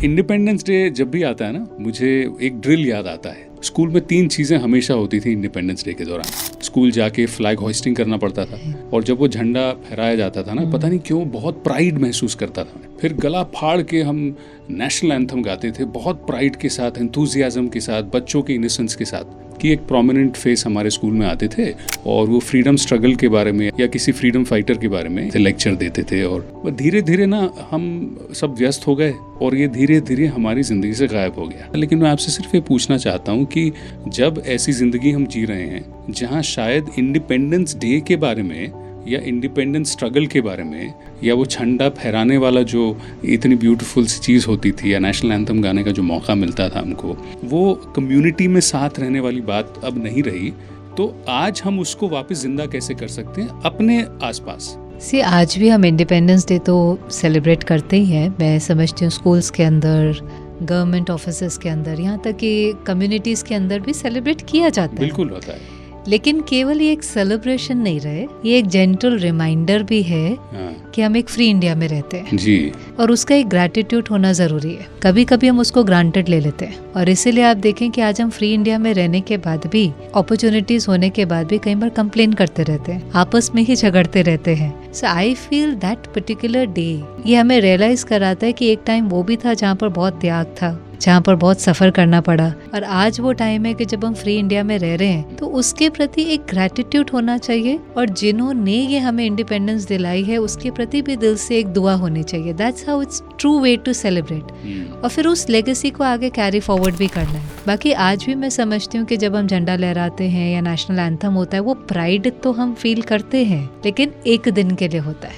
Independence day जब भी आता है ना, मुझे एक ड्रिल याद आता है। स्कूल में 3 चीज़ें हमेशा होती थी इंडिपेंडेंस डे के दौरान। स्कूल जाके फ्लैग होइस्टिंग करना पड़ता था, और जब वो झंडा फहराया जाता था ना, पता नहीं क्यों बहुत प्राइड महसूस करता था। फिर गला फाड़ के हम नेशनल एंथम गाते थे, बहुत प्राइड के साथ, एंथुजियाज्म के साथ, बच्चों के इनोसेंस के साथ, कि एक प्रोमिनेंट फेस हमारे स्कूल में आते थे और वो फ्रीडम स्ट्रगल के बारे में या किसी फ्रीडम फाइटर के बारे में लेक्चर देते थे। और धीरे धीरे ना हम सब व्यस्त हो गए और ये धीरे धीरे हमारी ज़िंदगी से गायब हो गया। लेकिन मैं आपसे सिर्फ ये पूछना चाहता हूँ कि जब ऐसी ज़िंदगी हम जी रहे हैं जहाँ शायद इंडिपेंडेंस डे के बारे में या इंडिपेंडेंस स्ट्रगल के बारे में या वो झंडा फहराने वाला जो इतनी ब्यूटीफुल सी चीज़ होती थी या नेशनल एंथम गाने का जो मौका मिलता था हमको, वो कम्युनिटी में साथ रहने वाली बात अब नहीं रही, तो आज हम उसको वापस जिंदा कैसे कर सकते हैं अपने आसपास? आज भी हम इंडिपेंडेंस डे तो सेलिब्रेट करते ही हैं। मैं समझती हूँ स्कूल्स के अंदर, गवर्नमेंट ऑफिसेस के अंदर, यहाँ तक कि कम्युनिटीज़ के अंदर भी सेलिब्रेट किया जाता है। बिल्कुल होता है। लेकिन केवल ये एक सेलिब्रेशन नहीं रहे, ये एक जेंटल रिमाइंडर भी है कि हम एक फ्री इंडिया में रहते हैं जी, और उसका एक ग्रैटिट्यूड होना ज़रूरी है। कभी कभी हम उसको ग्रांटेड ले लेते हैं, और इसीलिए आप देखें कि आज हम फ्री इंडिया में रहने के बाद भी, अपॉर्चुनिटीज होने के बाद भी कई बार कंप्लेन करते रहते हैं, आपस में ही झगड़ते रहते हैं। So I feel that particular day ये हमें रियलाइज कराता है कि एक टाइम वो भी था जहाँ पर बहुत त्याग था, जहाँ पर बहुत सफ़र करना पड़ा, और आज वो टाइम है कि जब हम फ्री इंडिया में रह रहे हैं तो उसके प्रति एक ग्रैटिट्यूड होना चाहिए, और जिन्होंने ये हमें इंडिपेंडेंस दिलाई है उसके प्रति भी दिल से एक दुआ होनी चाहिए। That's how it's true way to celebrate, और फिर उस लेगेसी को आगे कैरी फॉरवर्ड भी करना है। बाकी आज भी मैं समझती हूँ कि जब हम झंडा लहराते हैं या नेशनल एंथम होता है, वो प्राइड तो हम फील करते हैं, लेकिन एक दिन के लिए होता है।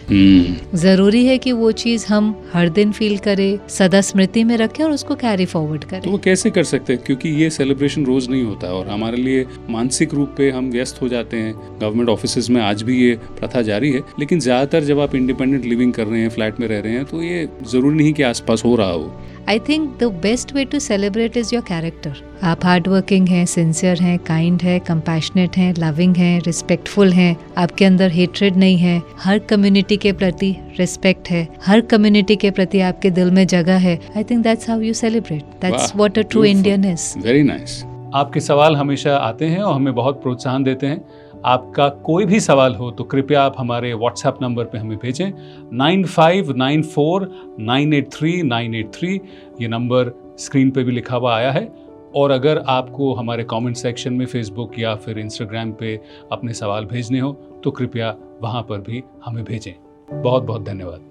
जरूरी है कि वो चीज़ हम हर दिन फील करें, सदा स्मृति में रखें और उसको कैरी फॉरवर्ड करें। तो वो कैसे कर सकते हैं, क्योंकि ये सेलिब्रेशन रोज नहीं होता और हमारे लिए मानसिक रूप पे हम व्यस्त हो जाते हैं। गवर्नमेंट ऑफिसेज में आज भी ये प्रथा जारी है, लेकिन ज्यादातर जब आप इंडिपेंडेंट लिविंग कर रहे हैं, फ्लैट में रह रहे हैं, तो ये जरूरी नहीं कि आसपास हो रहा हो। I think the best way to celebrate is your character. आप हार्ड वर्किंग हैं, सिंसियर हैं, काइंड है, कंपैशनेट हैं, लविंग हैं, रिस्पेक्टफुल हैं, आपके अंदर हेट्रेड नहीं है, हर कम्युनिटी के प्रति रिस्पेक्ट है, हर कम्युनिटी के प्रति आपके दिल में जगह है। I think that's how you celebrate, that's what a true Indian is. Very nice. आपके सवाल हमेशा आते हैं और हमें बहुत प्रोत्साहन देते हैं। आपका कोई भी सवाल हो तो कृपया आप हमारे व्हाट्सएप नंबर पे हमें भेजें, 9594983983। ये नंबर स्क्रीन पे भी लिखा हुआ आया है। और अगर आपको हमारे कमेंट सेक्शन में फेसबुक या फिर इंस्टाग्राम पे अपने सवाल भेजने हो तो कृपया वहाँ पर भी हमें भेजें। बहुत बहुत धन्यवाद।